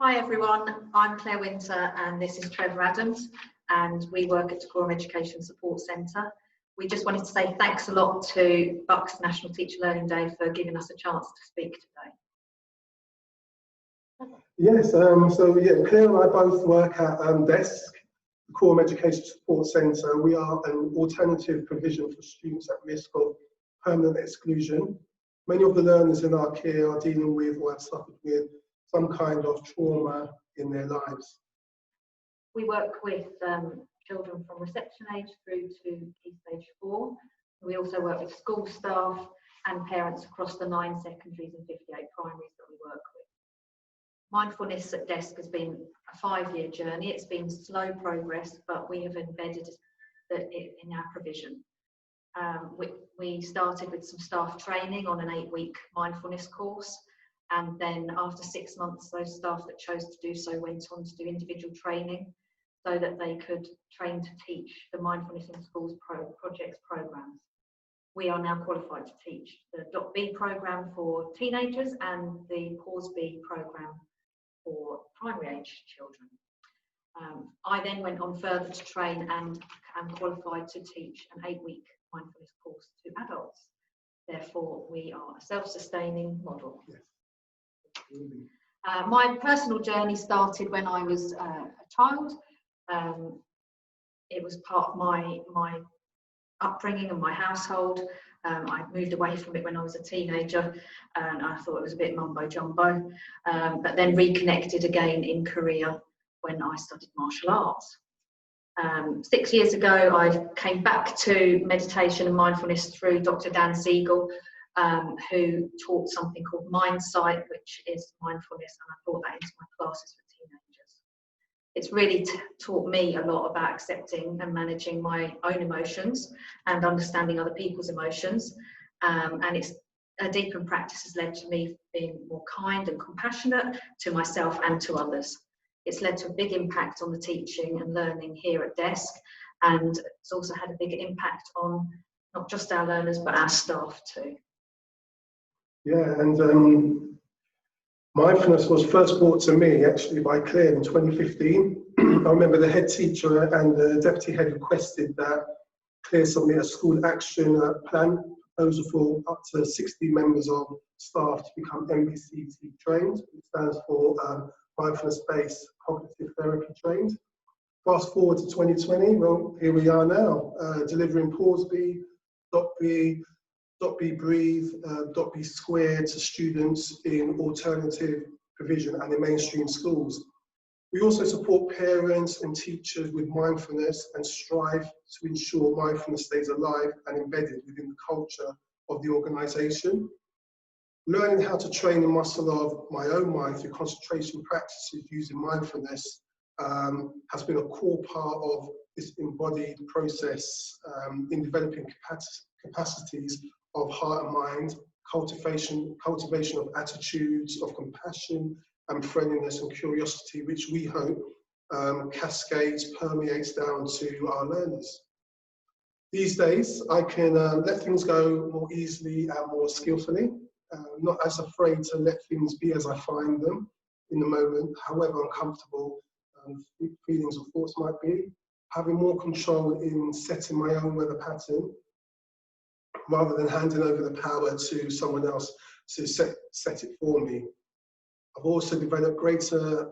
Hi everyone, I'm Claire Winter and this is Trevor Adams, and we work at the Clare and Education Support Centre. We just wanted to say thanks a lot to Bucks National Teacher Learning Day for giving us a chance to speak today. Yes, Claire and I both work at DESK, the Clare and Education Support Centre. We are an alternative provision for students at risk of permanent exclusion. Many of the learners in our care are dealing with or have suffered with some kind of trauma in their lives. We work with children from reception age through to Key Stage 4. We also work with school staff and parents across the 9 secondaries and 58 primaries that we work with. Mindfulness at DESK has been a 5-year journey. It's been slow progress, but we have embedded it in our provision. We started with some staff training on an 8-week mindfulness course, and then after 6 months, those staff that chose to do so went on to do individual training so that they could train to teach the Mindfulness in Schools projects programs. We are now qualified to teach the .B program for teenagers and the Pause B program for primary age children. I then went on further to train and am qualified to teach an 8-week mindfulness course to adults. Therefore, we are a self-sustaining model. Yes. My personal journey started when I was a child. It was part of my upbringing and my household. I moved away from it when I was a teenager and I thought it was a bit mumbo jumbo, but then reconnected again in Korea when I studied martial arts. 6 years ago, I came back to meditation and mindfulness through Dr. Dan Siegel, who taught something called Mindsight, which is mindfulness, and I brought that into my classes for teenagers. It's really taught me a lot about accepting and managing my own emotions and understanding other people's emotions, and it's a deepened practice has led to me being more kind and compassionate to myself and to others. It's led to a big impact on the teaching and learning here at DESK, and it's also had a big impact on not just our learners but our staff too. Yeah, and mindfulness was first brought to me actually by Claire in 2015. I remember the head teacher and the deputy head requested that Claire submit a school action plan proposal for up to 60 members of staff to become MBCT trained. It stands for mindfulness-based cognitive therapy trained. Fast forward to 2020, well, here we are now, delivering Pause B, .B Breathe, .B Squared to students in alternative provision and in mainstream schools. We also support parents and teachers with mindfulness and strive to ensure mindfulness stays alive and embedded within the culture of the organisation. Learning how to train the muscle of my own mind through concentration practices using mindfulness has been a core part of this embodied process in developing capacities of heart and mind, cultivation of attitudes of compassion and friendliness and curiosity, which we hope cascades, permeates down to our learners. These days, I can let things go more easily and more skillfully, not as afraid to let things be as I find them in the moment, however uncomfortable feelings or thoughts might be, having more control in setting my own weather pattern, rather than handing over the power to someone else to set it for me. I've also developed greater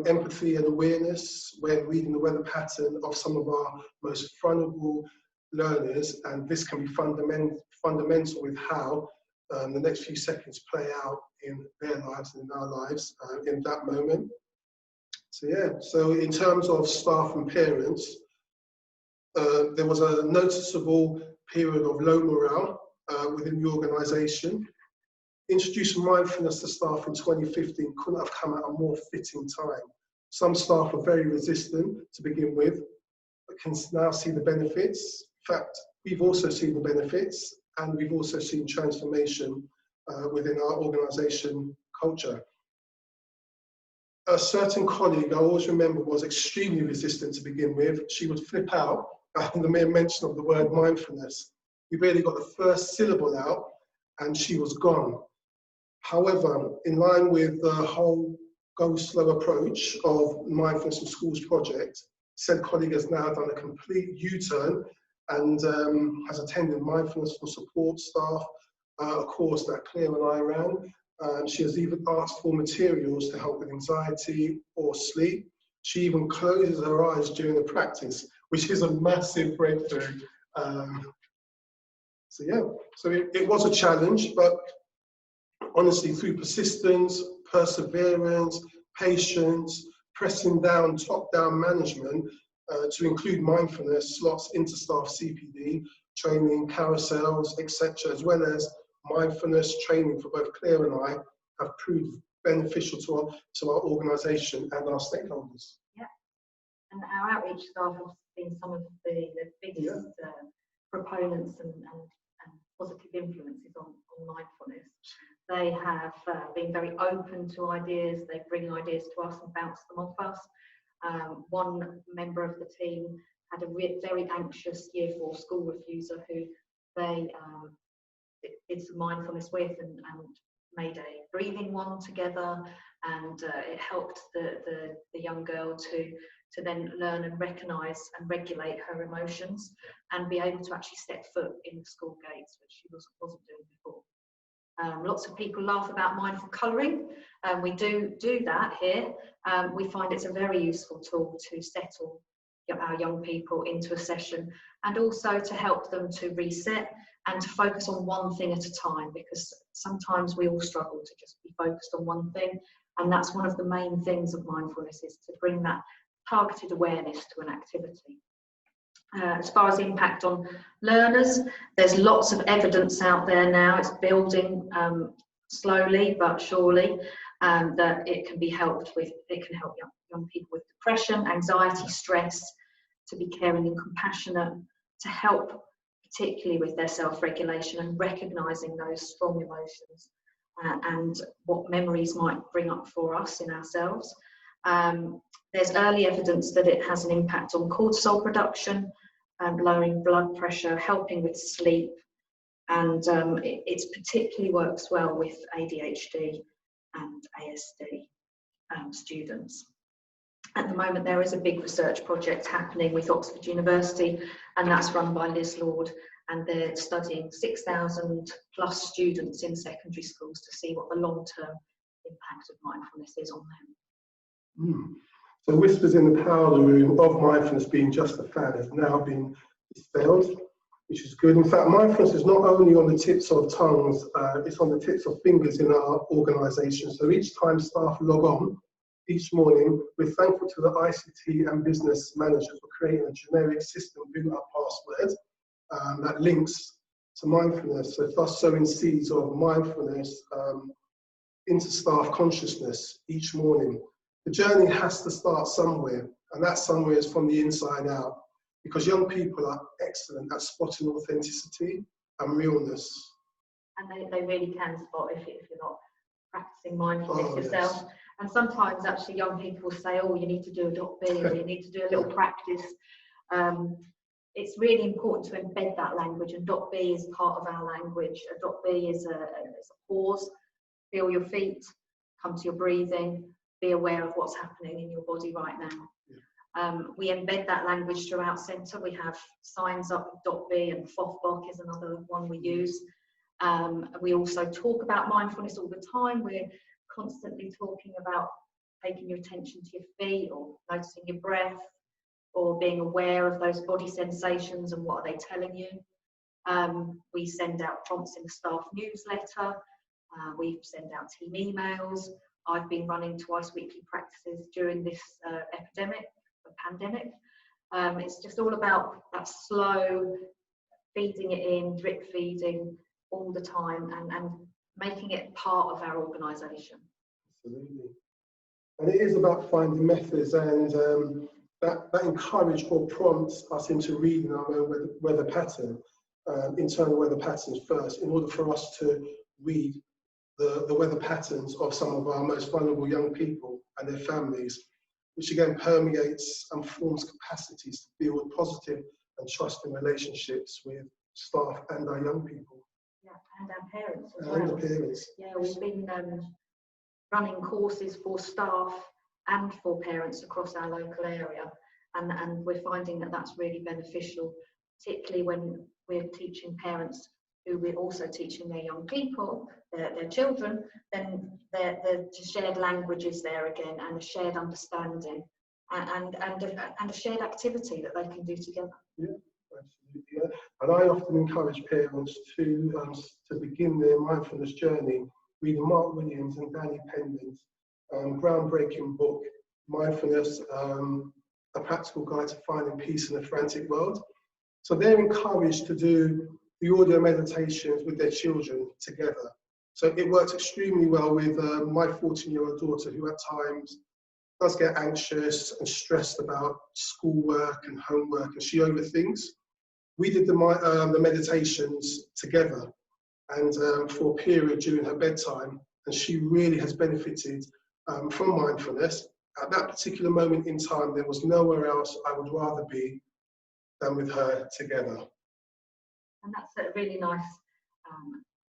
empathy and awareness when reading the weather pattern of some of our most vulnerable learners, and this can be fundamental with how the next few seconds play out in their lives and in our lives in that moment. So yeah, so in terms of staff and parents, there was a noticeable period of low morale within the organisation. Introducing mindfulness to staff in 2015 couldn't have come at a more fitting time. Some staff were very resistant to begin with, but can now see the benefits. In fact, we've also seen the benefits, and we've also seen transformation within our organisation culture. A certain colleague I always remember was extremely resistant to begin with. She would flip out at the mere mention of the word mindfulness. We barely got the first syllable out and she was gone. However, in line with the whole go slow approach of Mindfulness in Schools project, said colleague has now done a complete U-turn and has attended Mindfulness for Support staff, a course that Clare and I ran. She has even asked for materials to help with anxiety or sleep. She even closes her eyes during the practice, which is a massive breakthrough. So yeah, so it was a challenge, but honestly, through persistence, perseverance, patience, pressing down top-down management to include mindfulness slots into staff CPD, training, carousels, etc., as well as mindfulness training for both Clare and I, have proved beneficial to our organisation and our stakeholders. Yeah, and our outreach staff have been some of the biggest proponents and positive influences on mindfulness. They have been very open to ideas. They bring ideas to us and bounce them off us. One member of the team had a very anxious Year 4 school refuser who they did some mindfulness with and made a breathing one together, and it helped the young girl to then learn and recognise and regulate her emotions and be able to actually step foot in the school gates, which she wasn't doing before. Lots of people laugh about mindful colouring. We do that here. We find it's a very useful tool to settle our young people into a session, and also to help them to reset and to focus on one thing at a time, because sometimes we all struggle to just be focused on one thing, and that's one of the main things of mindfulness, is to bring that targeted awareness to an activity. As far as impact on learners, there's lots of evidence out there now. It's building slowly but surely, that it can help young people with depression, anxiety, stress, to be caring and compassionate, to help particularly with their self-regulation and recognising those strong emotions and what memories might bring up for us in ourselves. There's early evidence that it has an impact on cortisol production, lowering blood pressure, helping with sleep, and it particularly works well with ADHD and ASD students. At the moment, there is a big research project happening with Oxford University, and that's run by Liz Lord, and they're studying 6,000 plus students in secondary schools to see what the long-term impact of mindfulness is on them. So whispers in the powder room of mindfulness being just a fad has now been dispelled, which is good. In fact, mindfulness is not only on the tips of tongues, it's on the tips of fingers in our organisation. So each time staff log on each morning, we're thankful to the ICT and business manager for creating a generic system boot up password that links to mindfulness, so thus sowing seeds of mindfulness into staff consciousness each morning. The journey has to start somewhere, and that somewhere is from the inside out, because young people are excellent at spotting authenticity and realness. And they really can spot if you're not practicing mindfulness yourself. Yes. And sometimes actually young people say, oh, you need to do a .b, or you need to do a little practice. It's really important to embed that language, and .b is part of our language. A .b is a pause, feel your feet, come to your breathing, be aware of what's happening in your body right now. Yeah. We embed that language throughout centre. We have signs up with .b, and FOFBOC is another one we use. We also talk about mindfulness all the time. We're constantly talking about taking your attention to your feet, or noticing your breath, or being aware of those body sensations and what are they telling you. We send out prompts in the staff newsletter. We send out team emails. I've been running twice weekly practices during this pandemic. It's just all about that slow feeding it in, drip feeding all the time, and making it part of our organisation. Absolutely. And it is about finding methods, and that encourage or prompts us into reading our own weather pattern, internal weather patterns first, in order for us to read the weather patterns of some of our most vulnerable young people and their families, which again permeates and forms capacities to build positive and trusting relationships with staff and our young people. Yeah, and our parents as and well. The parents. Yeah, we've been running courses for staff and for parents across our local area, and we're finding that that's really beneficial, particularly when we're teaching parents who we're also teaching their young people, their children. Then the shared language is there again, and a shared understanding, and a shared activity that they can do together. Yeah, absolutely. Yeah. And I often encourage parents to begin their mindfulness journey reading Mark Williams and Danny Penman's groundbreaking book, Mindfulness, A Practical Guide to Finding Peace in a Frantic World. So they're encouraged to do the audio meditations with their children together. So it works extremely well with my 14-year-old daughter, who at times does get anxious and stressed about schoolwork and homework, and she overthinks. We did the meditations together, and for a period during her bedtime, and she really has benefited from mindfulness. At that particular moment in time, there was nowhere else I would rather be than with her together. And that's a really nice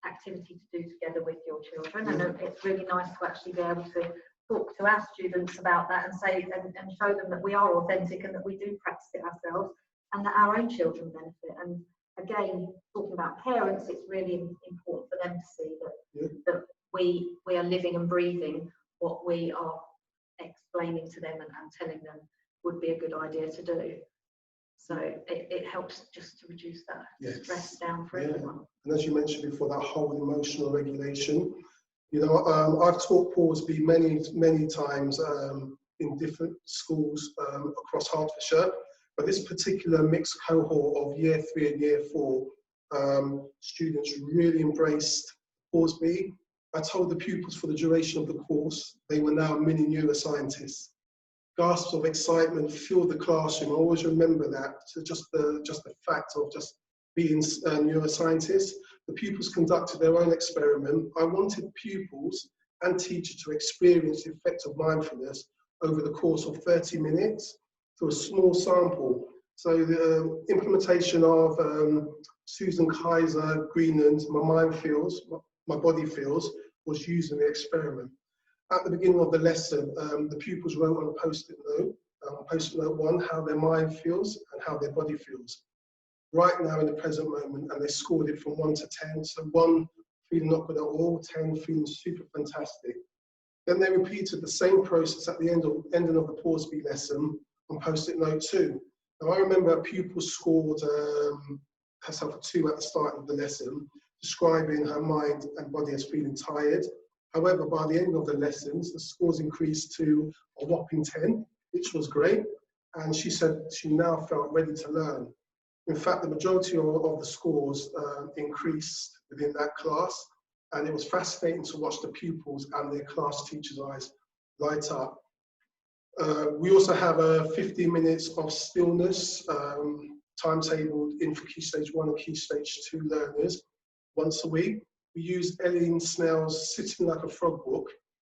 activity to do together with your children. And it's really nice to actually be able to talk to our students about that and say and show them that we are authentic and that we do practice it ourselves, and that our own children benefit. And again, talking about parents, it's really important for them to see that we are living and breathing what we are explaining to them and telling them would be a good idea to do. So it helps just to reduce that stress down for everyone. And as you mentioned before, that whole emotional regulation. You know, I've taught Pawsby many times in different schools across Hertfordshire, but this particular mixed cohort of Year 3 and Year 4 students really embraced Pawsby. I told the pupils for the duration of the course they were now mini neuroscientists. Gasps of excitement filled the classroom. I always remember that. So just the fact of just being neuroscientists. The pupils conducted their own experiment. I wanted pupils and teachers to experience the effect of mindfulness over the course of 30 minutes to a small sample. So the implementation of Susan Kaiser Greenland's My Mind Feels, My Body Feels was used in the experiment. At the beginning of the lesson, the pupils wrote on a post-it note 1, how their mind feels and how their body feels. Right now in the present moment, and they scored it from 1 to 10. So 1 feeling not good at all, 10 feeling super fantastic. Then they repeated the same process at the ending of the Pawsby lesson on post-it note 2. Now I remember a pupil scored herself a 2 at the start of the lesson, describing her mind and body as feeling tired. However, by the end of the lessons, the scores increased to a whopping 10, which was great. And she said she now felt ready to learn. In fact, the majority of the scores increased within that class. And it was fascinating to watch the pupils and their class teachers' eyes light up. We also have 15 minutes of stillness timetabled in for Key Stage 1 and Key Stage 2 learners once a week. We use Ellen Snell's Sitting Like a Frog book,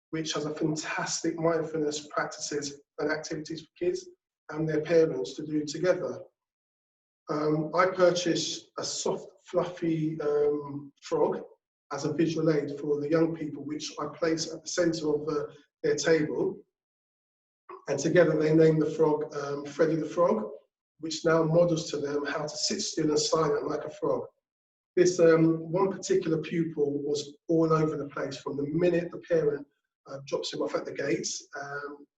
which has a fantastic mindfulness practices and activities for kids and their parents to do together. I purchased a soft, fluffy frog as a visual aid for the young people, which I place at the centre of their table. And together they named the frog Freddie the Frog, which now models to them how to sit still and silent like a frog. This one particular pupil was all over the place from the minute the parent drops him off at the gates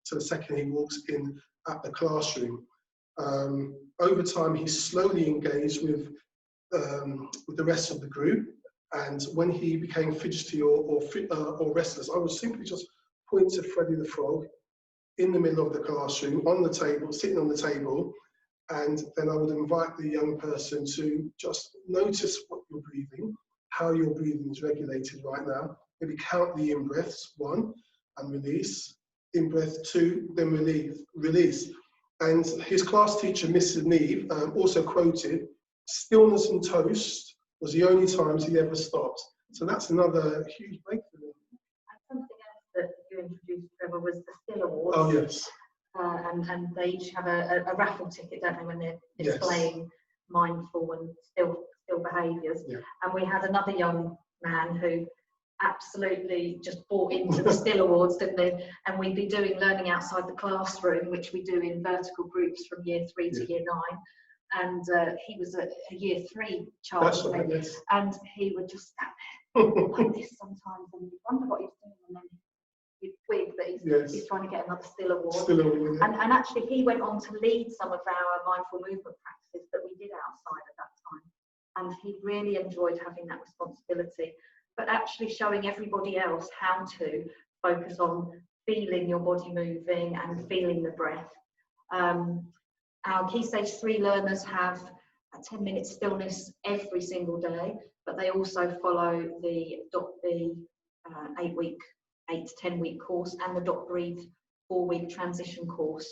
to the second he walks in at the classroom. Over time, he slowly engaged with the rest of the group, and when he became fidgety or restless, I would simply just point to Freddie the Frog in the middle of the classroom, on the table, sitting on the table, and then I would invite the young person to just notice what you're breathing, how your breathing is regulated right now. Maybe count the in-breaths, 1, and release. In-breath 2, then release. And his class teacher, Mrs. Neve, also quoted, "Stillness and toast was the only times he ever stopped." So that's another huge breakthrough. And something else that you introduced, Trevor, was the Still Awards. Oh, yes. And they each have a raffle ticket, don't they, when they're displaying mindful and still behaviours. Yeah. And we had another young man who absolutely just bought into the Still Awards, didn't they? And we'd be doing learning outside the classroom, which we do in vertical groups from year 3 to year 9. And he was a year 3 child. That's right, yes. And he would just stand there like this sometimes, and you'd wonder what he was doing, and then you'd twig that he's trying to get another Still Award. Yeah. And actually he went on to lead some of our mindful movement practices that we did outside at that time. And he really enjoyed having that responsibility, but actually showing everybody else how to focus on feeling your body moving and feeling the breath. Our Key Stage 3 learners have a 10-minute stillness every single day, but they also follow the 8 to 10 week course and the Dot Breathe 4-week transition course.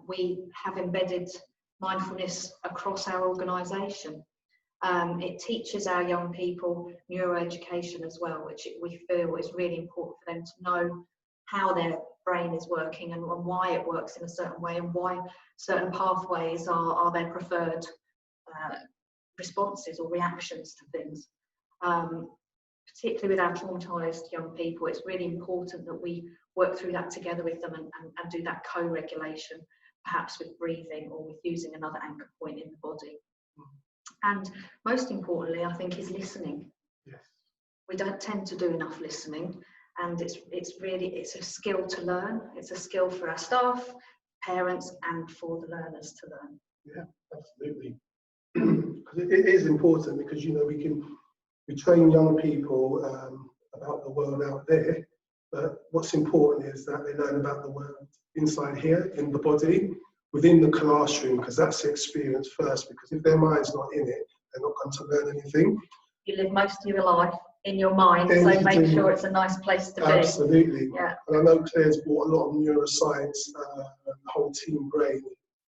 We have embedded mindfulness across our organisation. It teaches our young people neuroeducation as well, which we feel is really important for them to know how their brain is working and why it works in a certain way, and why certain pathways are their preferred responses or reactions to things. Particularly with our traumatised young people, it's really important that we work through that together with them and do that co-regulation, perhaps with breathing or with using another anchor point in the body. And most importantly, I think, is listening. Yes. We don't tend to do enough listening, and it's a skill to learn. It's a skill for our staff, parents, and for the learners to learn. Yeah, absolutely. Because it is important, because we train young people about the world out there, but what's important is that they learn about the world inside here, in the body, within the classroom, because that's the experience first, because if their mind's not in it, they're not going to learn anything. You live most of your life in your mind, so make sure it's a nice place to be. Absolutely. Yeah. And I know Claire's brought a lot of neuroscience, the whole team brain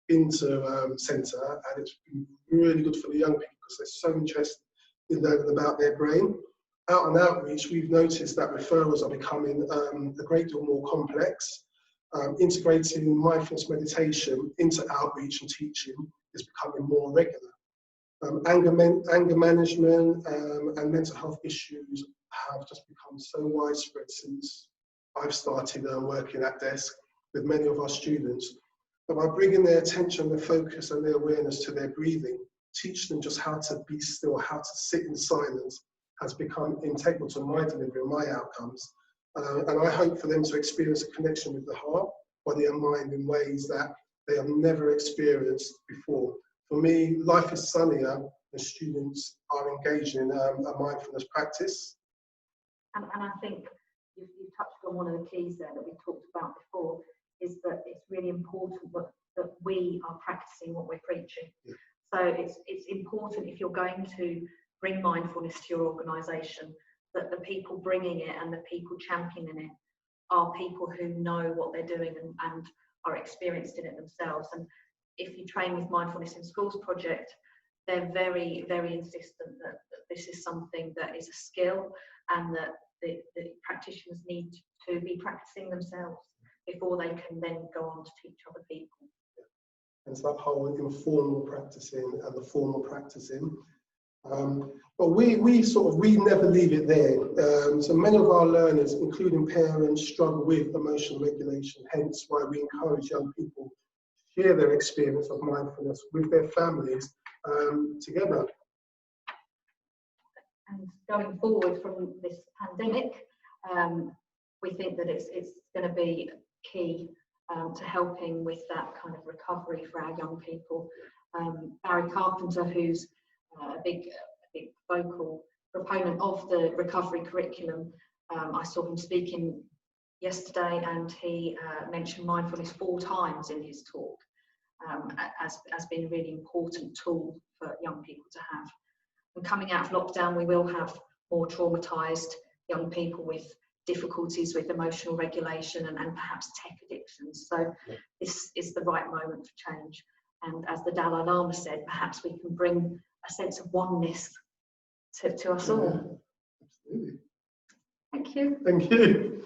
into centre, and it's been really good for the young people because they're so interested in learning about their brain. Out on outreach, we've noticed that referrals are becoming a great deal more complex. Integrating mindfulness meditation into outreach and teaching is becoming more regular. Anger management and mental health issues have just become so widespread since I've started working at desk with many of our students. But by bringing their attention, their focus and their awareness to their breathing, teach them just how to be still, how to sit in silence, has become integral to my delivery and my outcomes. And I hope for them to experience a connection with the heart, body and mind in ways that they have never experienced before. For me, life is sunnier when students are engaged in a mindfulness practice. And I think you've touched on one of the keys there that we talked about before, is that it's really important that we are practicing what we're preaching. Yeah. So it's important, if you're going to bring mindfulness to your organisation, that the people bringing it and the people championing it are people who know what they're doing and are experienced in it themselves. And if you train with Mindfulness in Schools project, they're very, very insistent that this is something that is a skill, and that the practitioners need to be practicing themselves before they can then go on to teach other people. And it's that whole informal practicing and the formal practicing. But we never leave it there. So many of our learners, including parents, struggle with emotional regulation, hence why we encourage young people to share their experience of mindfulness with their families together. And going forward from this pandemic, we think that it's going to be key to helping with that kind of recovery for our young people. Barry Carpenter, who's a big vocal proponent of the recovery curriculum, I saw him speaking yesterday, and he mentioned mindfulness 4 times in his talk as being a really important tool for young people to have. And coming out of lockdown, we will have more traumatised young people with difficulties with emotional regulation and perhaps tech addictions. So this is the right moment for change. And as the Dalai Lama said, perhaps we can bring a sense of oneness to us all. Absolutely. Thank you. Thank you.